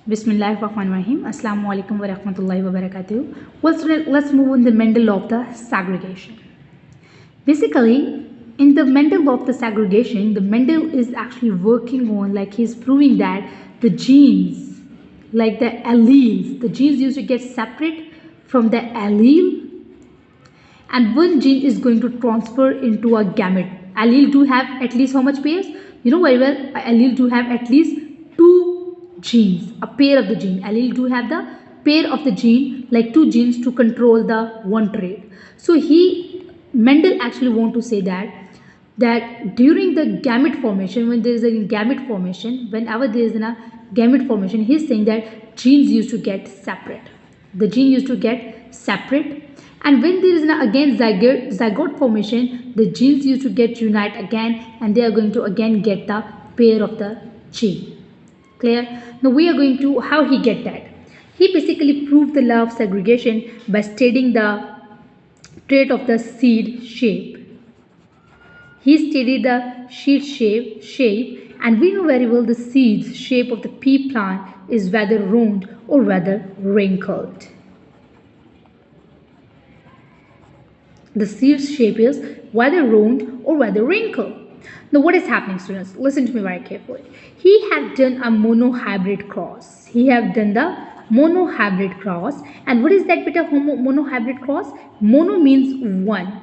Bismillahirrahmanirrahim. Assalamu alaikum wa rahmatullahi wa barakatuh. Let's move on the Mendel law of the segregation. Basically, in the Mendel law of the segregation, the Mendel is actually working on, like he's proving that the genes, like the alleles, the genes used to get separate from the allele, and one gene is going to transfer into a gamete. Allele do have at least how much pairs? You know very well, allele do have at least two genes, a pair of the gene. Allele do have the pair of the gene, like two genes to control the one trait. So Mendel actually want to say that during the gamete formation, when there is a gamete formation, whenever there is a gamete formation, he's saying that genes used to get separate. The gene used to get separate, and when there is again zygote formation, the genes used to get unite again, and they are going to again get the pair of the gene. Clear? Now we are going to how he get that. He basically proved the law of segregation by studying the trait of the seed shape. He studied the seed shape, and we know very well the seed's shape of the pea plant is whether round or whether wrinkled. The seed's shape is whether round or whether wrinkled. Now what is happening, students? Listen to me very carefully. He have done a monohybrid cross. He have done the monohybrid cross. And what is that bit of monohybrid cross? Mono means one.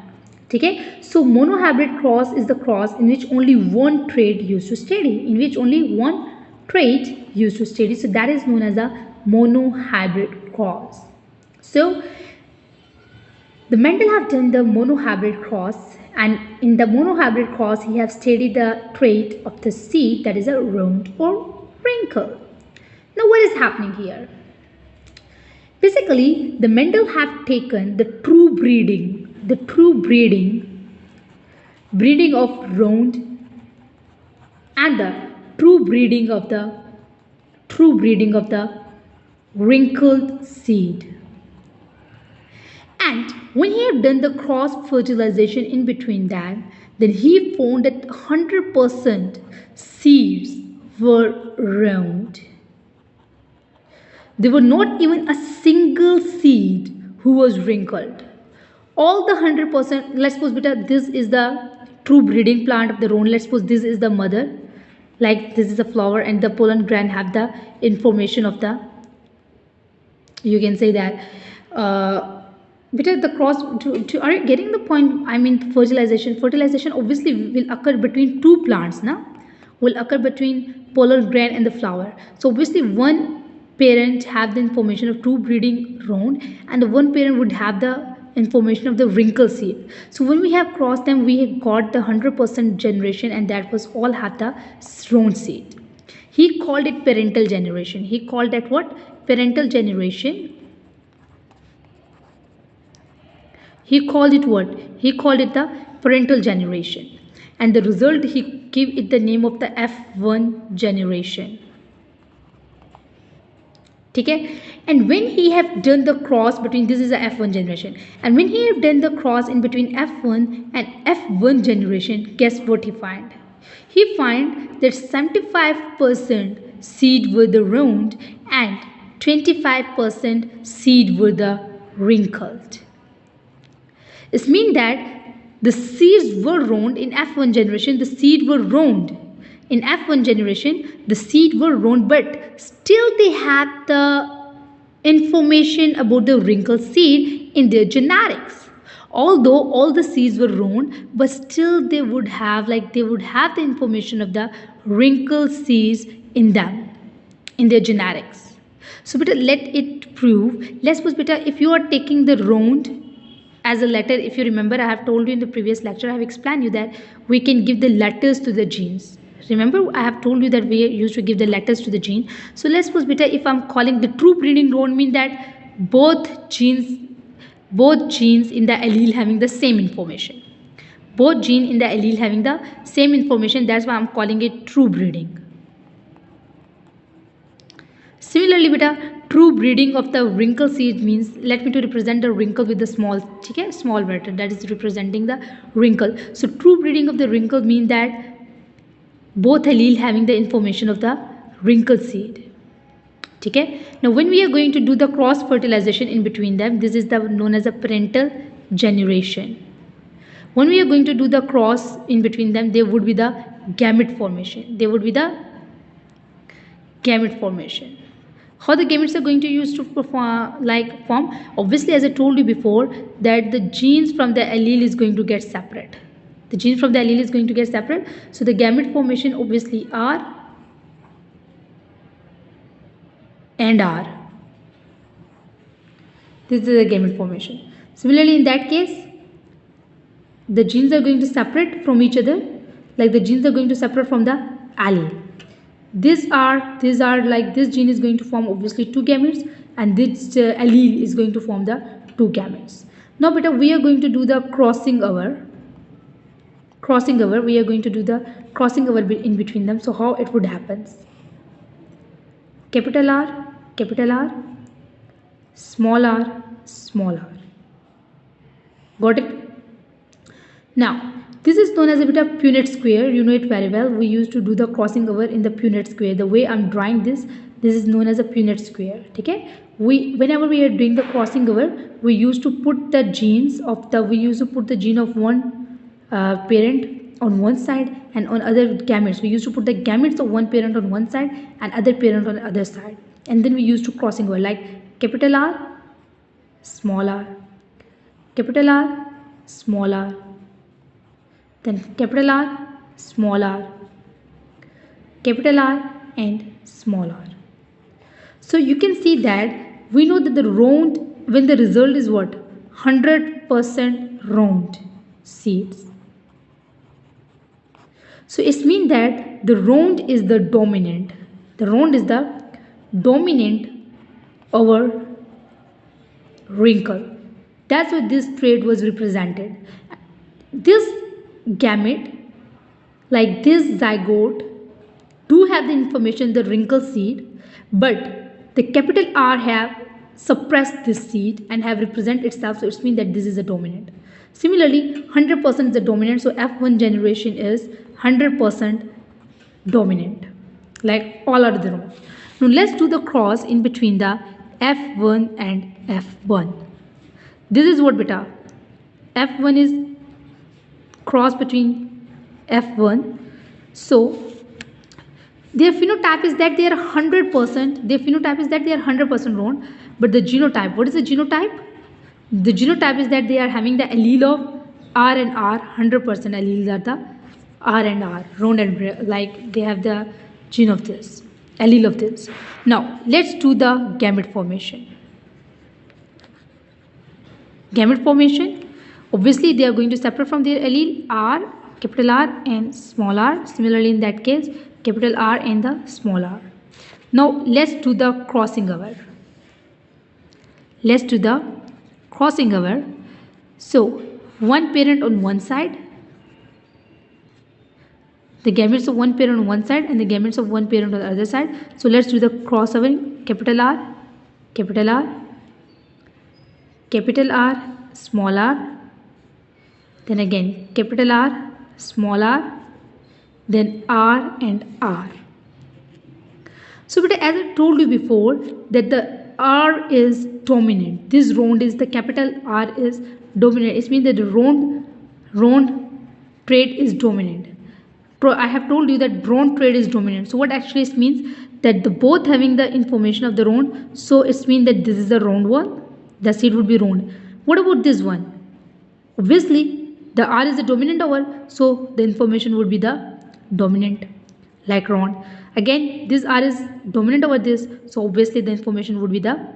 Okay? So monohybrid cross is the cross in which only one trait used to study. In which only one trait used to study. So that is known as a monohybrid cross. So the Mendel have done the monohybrid cross, and in the monohybrid cross he have studied the trait of the seed, that is a round or wrinkle. Now what is happening here? Basically the Mendel have taken the true breeding of round and the true breeding of the wrinkled seed. And when he had done the cross fertilization in between that, then he found that 100% seeds were round. There were not even a single seed who was wrinkled. All the 100%, let's suppose this is the true breeding plant of the round. Let's suppose this is the mother, like this is the flower, and the pollen gland have the information of the, you can say that the cross are you getting the point? I mean fertilization obviously will occur between two plants, will occur between pollen gland and the flower. So obviously one parent have the information of true breeding round, and the one parent would have the information of the wrinkle seed. So when we have crossed them, we have got the 100% generation, and that was all had the round seed. He called it parental generation. He called that what? Parental generation. He called it what? He called it the parental generation. And the result, he gave it the name of the F1 generation. Okay? And when he have done the cross between, this is the F1 generation. And when he have done the cross in between F1 and F1 generation, guess what he find? He find that 75% seed were the round and 25% seed were the wrinkled. It means that the seeds were round in F1 generation, the seed were round. In F1 generation, the seed were round, but still they had the information about the wrinkled seed in their genetics. Although all the seeds were round, but still they would have the information of the wrinkled seeds in them, in their genetics. So let it prove. Let's suppose if you are taking the round as a letter, if you remember, I have told you in the previous lecture, I have explained you that we can give the letters to the genes. Remember, I have told you that we used to give the letters to the gene. So let's suppose if I'm calling the true breeding round, mean that both genes in the allele having the same information. Both genes in the allele having the same information. That's why I'm calling it true breeding. Similarly, true breeding of the wrinkle seed means, let me to represent the wrinkle with the small letter, that is representing the wrinkle. So true breeding of the wrinkle means that both allele having the information of the wrinkle seed. ठीक है. Now when we are going to do the cross fertilization in between them, this is the known as a parental generation. When we are going to do the cross in between them, there would be the gamete formation. There would be the gamete formation. How the gametes are going to use to form? Obviously, as I told you before, that the genes from the allele is going to get separate. The genes from the allele is going to get separate. So the gamete formation obviously R and R. This is the gamete formation. Similarly, in that case, the genes are going to separate from each other, like the genes are going to separate from the allele. These are like this gene is going to form obviously two gametes, and this allele is going to form the two gametes. Now, beta, we are going to do the crossing over. We are going to do the crossing over in between them. So how it would happen? Capital R, small r, small r. Got it? Now, this is known as a bit of Punnett square. You know it very well. We used to do the crossing over in the Punnett square. The way I'm drawing this is known as a Punnett square. Okay? Whenever we are doing the crossing over, we used to put the gene of one parent on one side, and on other gametes we used to put the gametes of one parent on one side and other parent on the other side, and then we used to crossing over like capital R, small r, capital R, small r, then capital R, small r, capital R, and small r. So you can see that we know that the round, when the result is what? 100% round seeds. So it means that the round is the dominant. The round is the dominant over wrinkle. That's what this trait was represented. This gamete, like this zygote, do have the information, the wrinkle seed, but the capital R have suppressed this seed and have represented itself, so it means that this is a dominant. Similarly, 100% is the dominant, so F1 generation is 100% dominant, like all are the wrong. Now let's do the cross in between the F1 and F1. This is what beta. F1 is cross between F1. So their phenotype is that they are 100%. Their phenotype is that they are 100% round. But the genotype, what is the genotype? The genotype is that they are having the allele of R and R. 100% alleles are the R and R, round and like they have the gene of this, allele of this. Now let's do the gamete formation. Gamete formation, obviously they are going to separate from their allele R, capital R and small r. Similarly in that case, capital R and the small r. Now let's do the crossing over. Let's do the crossing over. So one parent on one side, the gametes of one parent on one side and the gametes of one parent on the other side. So let's do the crossover. Capital R, capital R, capital R, small r, then again capital R, small r, then R and R. So but as I told you before that the R is dominant. This round is the capital R is dominant. It means that the round trait is dominant. I have told you that round trait is dominant. So what actually it means that the both having the information of the round. So it means that this is the round one. The seed would be round. What about this one? Obviously the R is the dominant over. So the information would be the dominant like round. Again this R is dominant over this. So obviously the information would be the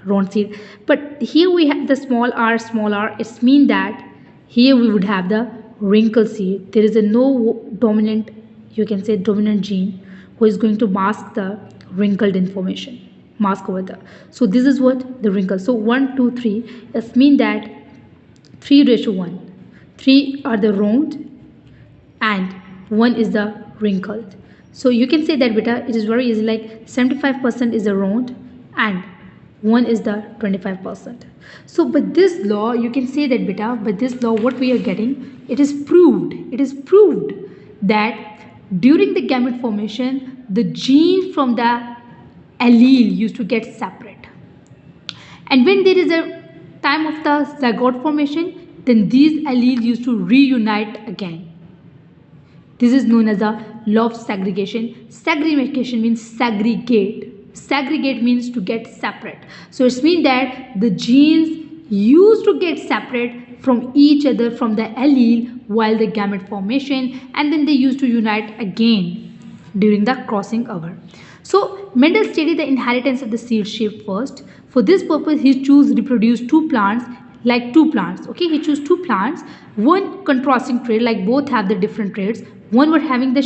round seed. But here we have the small r, small r. It means that here we would have the wrinkle seed. There is a no dominant, you can say dominant gene who is going to mask the wrinkled information, mask over the. So this is what the wrinkle. So 1, 2, 3. It means that 3:1. 3 are the round and 1 is the wrinkled. So you can say that beta, it is very easy, like 75% is the round and 1 is the 25%. So but this law, you can say that beta, but this law what we are getting, it is proved that during the gamete formation, the gene from the allele used to get separate. And when there is a time of the zygote formation, then these alleles used to reunite again. This is known as the law of segregation. Segregation means segregate. Segregate means to get separate. So it means that the genes used to get separate from each other from the allele while the gamete formation, and then they used to unite again during the crossing over. So Mendel studied the inheritance of the seed shape first. For this purpose, he chose reproduce two plants, like two plants. Okay, he chose two plants, one contrasting trait, like both have the different traits. One were having the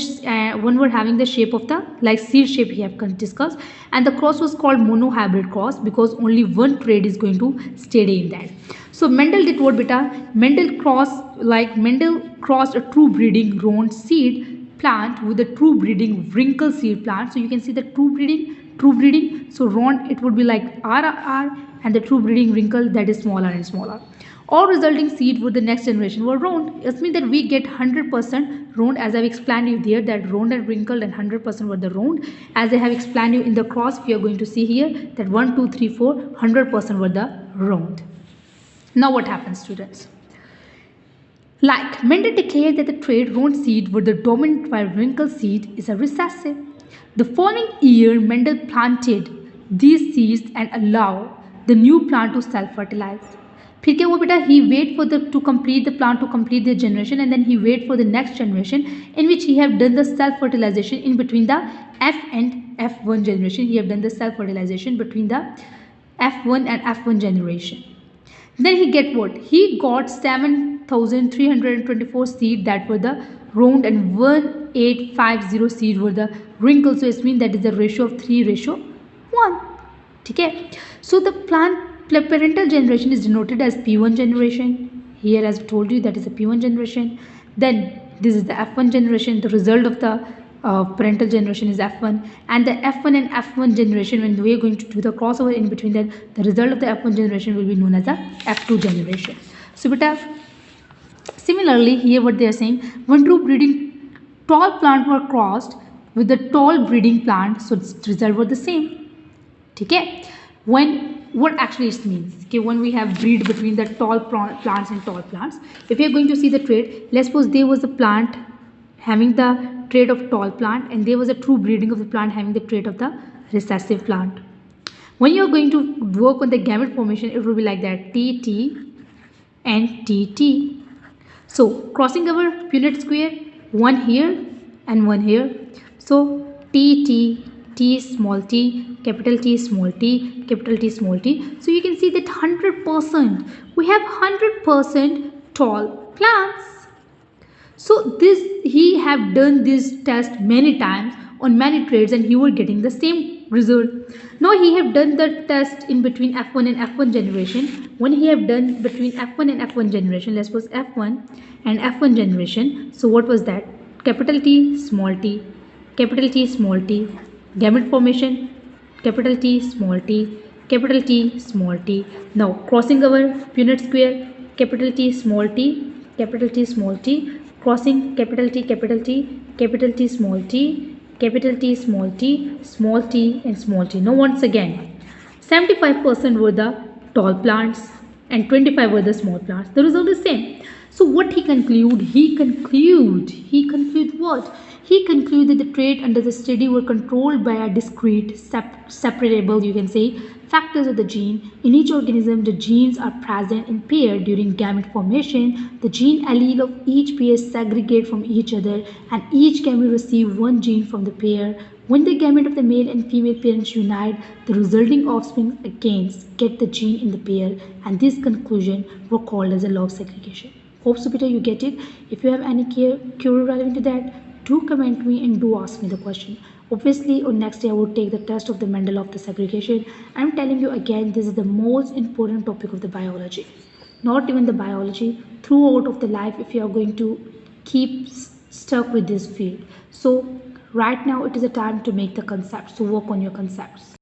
shape of the like seed shape he have discussed, and the cross was called monohybrid cross because only one trait is going to stay in that. So Mendel did what, beta? Mendel crossed a true breeding round seed plant with a true breeding wrinkle seed plant. So you can see the true breeding. So round it would be like RR, and the true breeding wrinkle, that is smaller and smaller. All resulting seed for the next generation were round. It means that we get 100% round, as I've explained you there, that round and wrinkled and 100% were the round. As I have explained you in the cross, we are going to see here that 1, 2, 3, 4, 100% were the round. Now what happens, students? Like Mendel declared that the trait round seed were the dominant while wrinkled seed is a recessive. The following year, Mendel planted these seeds and allowed the new plant to self-fertilize. फिर क्या हुआ बेटा? He wait for to complete the plant to complete the generation, and then he wait for the next generation in which he have done the self-fertilization in between the F and F1 generation. He have done the self-fertilization between the F1 and F1 generation. Then he get what? He got 7,324 seed that were the round and 1,850 seed were the wrinkled. So it means that is the ratio of 3:1. Okay. So the parental generation is denoted as P1 generation. Here, as I told you, that is a P1 generation. Then this is the F1 generation. The result of the parental generation is F1, and the F1 and F1 generation, when we are going to do the crossover in between that, the result of the F1 generation will be known as the F2 generation. So beta, similarly here what they are saying, when true breeding tall plant were crossed with the tall breeding plant, so its result were the same. Okay, what actually it means, okay, when we have breed between the tall plants and tall plants, if we are going to see the trait, let's suppose there was a plant having the trait of tall plant, and there was a true breeding of the plant having the trait of the recessive plant. When you are going to work on the gamete formation, it will be like that, TT and TT. So crossing our Punnett square, one here and one here. So TT, T small t, capital T small t, capital T small t. So you can see that 100%, we have 100% tall plants. So this, he have done this test many times on many traits, and he were getting the same result. Now he have done the test in between F1 and F1 generation. When he have done between F1 and F1 generation, let's suppose F1 and F1 generation. So what was that? Capital T small t, capital T small t, gamete formation, capital T small t, capital T small t. Now crossing our Punnett square, capital T small t, capital T small t, crossing capital T, capital T, capital T small t, capital T small t, small t and small t. Now once again, 75% were the tall plants and 25 were the small plants. The result is same. So what he conclude? He conclude what? He concluded the trait under the study were controlled by a discrete, separable, you can say, factors of the gene. In each organism, the genes are present in pair during gamete formation. The gene allele of each pair segregate from each other, and each gamete receive one gene from the pair. When the gamete of the male and female parents unite, the resulting offspring again get the gene in the pair, and this conclusion were called as a law of segregation. Hope so, Peter, you get it. If you have any query relevant to that, do comment me and do ask me the question. Obviously, on next day I will take the test of the Mendel of the segregation. I'm telling you again, this is the most important topic of the biology. Not even the biology, throughout of the life, if you are going to keep stuck with this field. So right now it is a time to make the concepts, to work on your concepts.